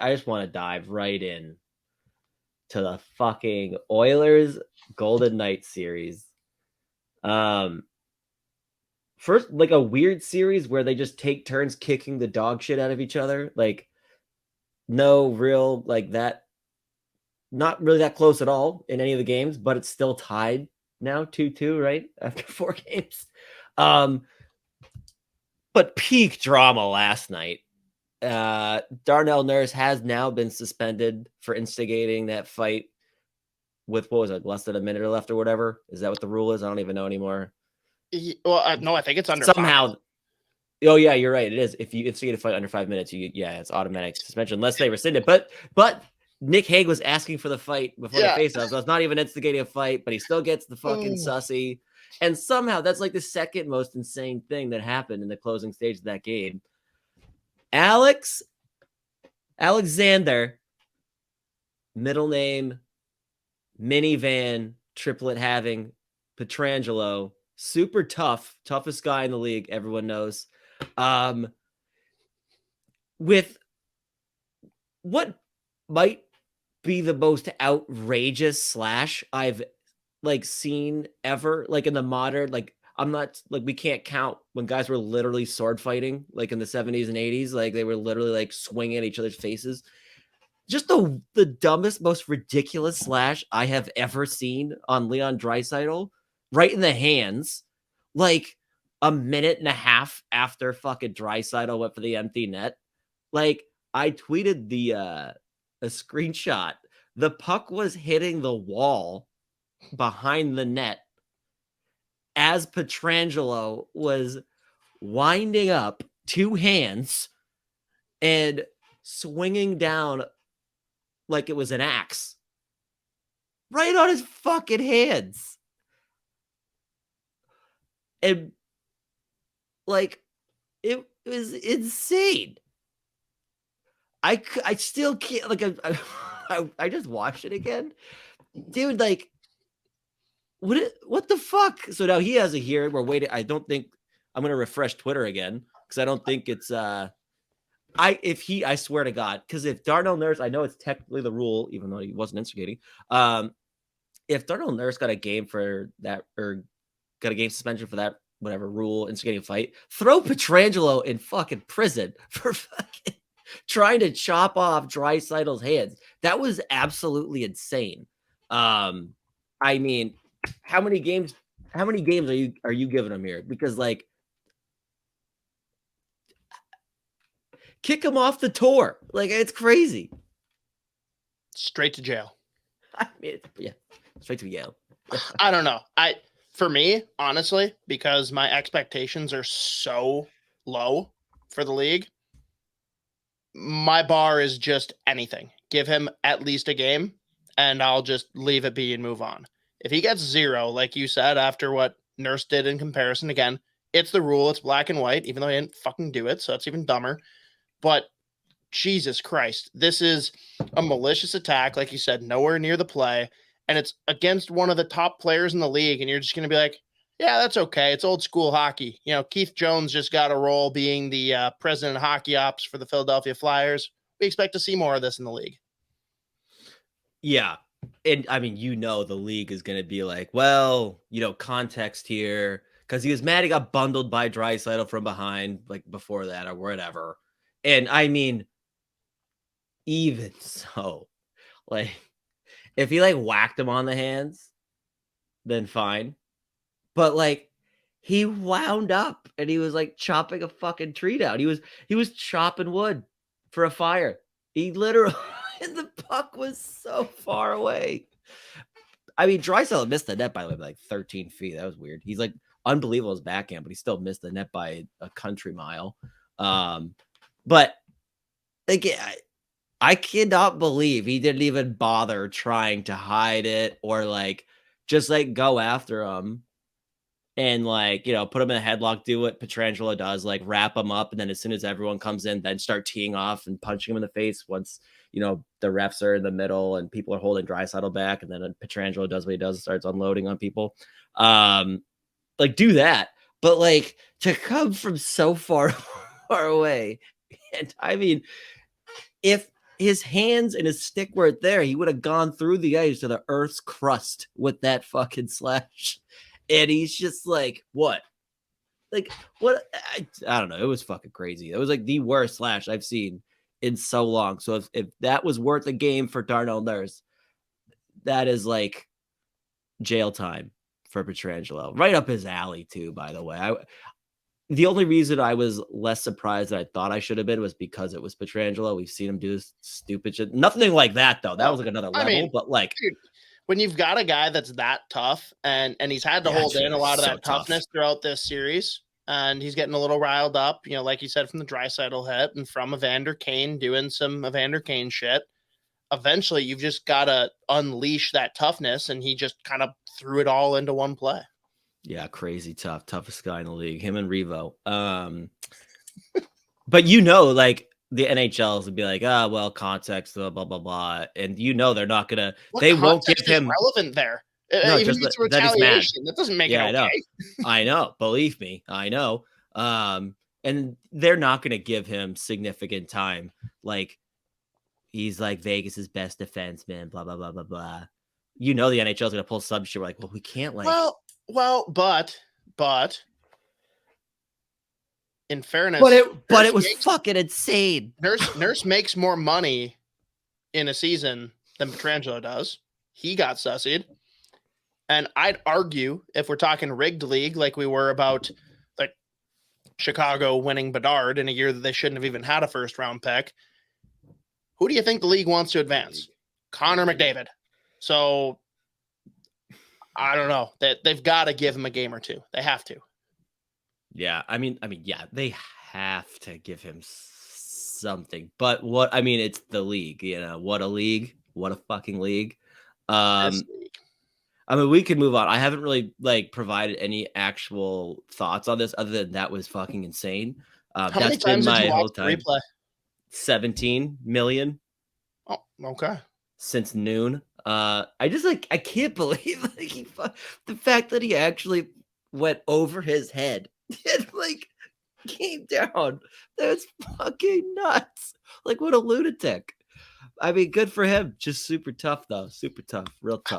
I just want to dive right in to the fucking Oilers Golden Knights series. First, like a weird series where they just take turns kicking the dog shit out of each other. Like, no real, like that, not really that close at all in any of the games, but it's still tied now 2-2, right? After 4 games. But peak drama last night. Darnell Nurse has now been suspended for instigating that fight with, what was it, less than a minute left or whatever? Is that what the rule is? I don't even know anymore. Well, no, I think it's under somehow. 5. Oh yeah, you're right. It is. If you instigate a fight under 5 minutes, it's automatic suspension unless they rescind it. But Nick Hague was asking for the fight before the faceoff, so it's not even instigating a fight, but he still gets the fucking sussy. And somehow that's like the second most insane thing that happened in the closing stage of that game. Alexander, middle name, minivan, triplet having, Pietrangelo, super tough, toughest guy in the league, everyone knows. With what might be the most outrageous slash I've like seen ever, like in the modern, like I'm not like, we can't count when guys were literally sword fighting, like in the 70s and 80s, like they were literally like swinging at each other's faces. Just the dumbest, most ridiculous slash I have ever seen on Leon Draisaitl, right in the hands, like a minute and a half after fucking Draisaitl went for the empty net. Like, I tweeted a screenshot. The puck was hitting the wall behind the net as Pietrangelo was winding up 2 hands and swinging down like it was an axe right on his fucking hands. And like, it was insane. I still can't, like, I just watched it again, dude. Like, what the fuck? So now he has a hearing. We're waiting. I don't think I'm gonna refresh Twitter again because I don't think it's I swear to God, because if Darnell Nurse, I know it's technically the rule, even though he wasn't instigating. If Darnell Nurse got a game for that, or got a game suspension for that, whatever rule, instigating a fight, throw Pietrangelo in fucking prison for fucking trying to chop off Draisaitl's hands. That was absolutely insane. I mean, how many games are you giving him here? Because like, kick him off the tour. Like, it's crazy. Straight to jail. I mean, yeah, straight to Yale. I don't know. For me, honestly, because my expectations are so low for the league, my bar is just anything. Give him at least a game, and I'll just leave it be and move on. If he gets 0, like you said, after what Nurse did in comparison, again, it's the rule. It's black and white, even though he didn't fucking do it, so it's even dumber. But Jesus Christ, this is a malicious attack, like you said, nowhere near the play, and it's against one of the top players in the league, and you're just going to be like, yeah, that's okay. It's old school hockey. You know, Keith Jones just got a role being the president of hockey ops for the Philadelphia Flyers. We expect to see more of this in the league. Yeah. And I mean, the league is going to be like, well, context here, because he was mad he got bundled by Draisaitl from behind, like before that or whatever. And I mean, even so, like, if he like whacked him on the hands, then fine. But like, he wound up and he was like chopping a fucking tree down. He was chopping wood for a fire. He literally, and the puck was so far away. I mean, Draisaitl missed the net by like 13 feet. That was weird. He's like unbelievable as backhand, but he still missed the net by a country mile. But like, I cannot believe he didn't even bother trying to hide it or like just like go after him and like, put him in a headlock, do what Pietrangelo does, like wrap him up. And then as soon as everyone comes in, then start teeing off and punching him in the face once, the refs are in the middle and people are holding Draisaitl back. And then Pietrangelo does what he does, starts unloading on people. Like, do that. But like, to come from so far away. And I mean, if his hands and his stick weren't there, he would have gone through the ice to the Earth's crust with that fucking slash. And he's just like, what? Like, what? I don't know. It was fucking crazy. It was like the worst slash I've seen in so long. So if that was worth a game for Darnell Nurse, that is like jail time for Pietrangelo. Right up his alley, too, by the way. The only reason I was less surprised than I thought I should have been was because it was Pietrangelo. We've seen him do this stupid shit. Nothing like that, though. That was like another level. But like, dude, when you've got a guy that's that tough and he's had to hold in a lot of that toughness throughout this series, and he's getting a little riled up, you know, like you said, from the Draisaitl hit and from Evander Kane doing some Evander Kane shit. Eventually, you've just got to unleash that toughness, and he just kind of threw it all into one play. Yeah, crazy tough, toughest guy in the league. Him and Revo. But you know, like the NHLs would be like, well, context, blah blah blah, and you know they're not gonna. They won't give him relevant there. No, even just if it's retaliation, that doesn't make it okay. I know. I know. Believe me, I know. And they're not gonna give him significant time. Like he's like Vegas's best defenseman, blah blah blah blah blah. You know the NHL's gonna pull some shit. We're like, well, we can't like. Well, but in fairness, but it was fucking insane. Nurse makes more money in a season than Pietrangelo does. He got sussied, and I'd argue if we're talking rigged league, like we were about like Chicago winning Bedard in a year that they shouldn't have even had a first round pick. Who do you think the league wants to advance? Connor McDavid. So I don't know. They've got to give him a game or two. They have to. Yeah, I mean, yeah, they have to give him something. But it's the league. You know, what a league! What a fucking league! I mean, we could move on. I haven't really like provided any actual thoughts on this, other than that was fucking insane. How many times did you watch the replay? 17 million. Oh, okay. Since noon. I can't believe the fact that he actually went over his head and like came down. That's fucking nuts. Like what a lunatic. I mean, good for him. Just super tough though. Super tough. Real tough.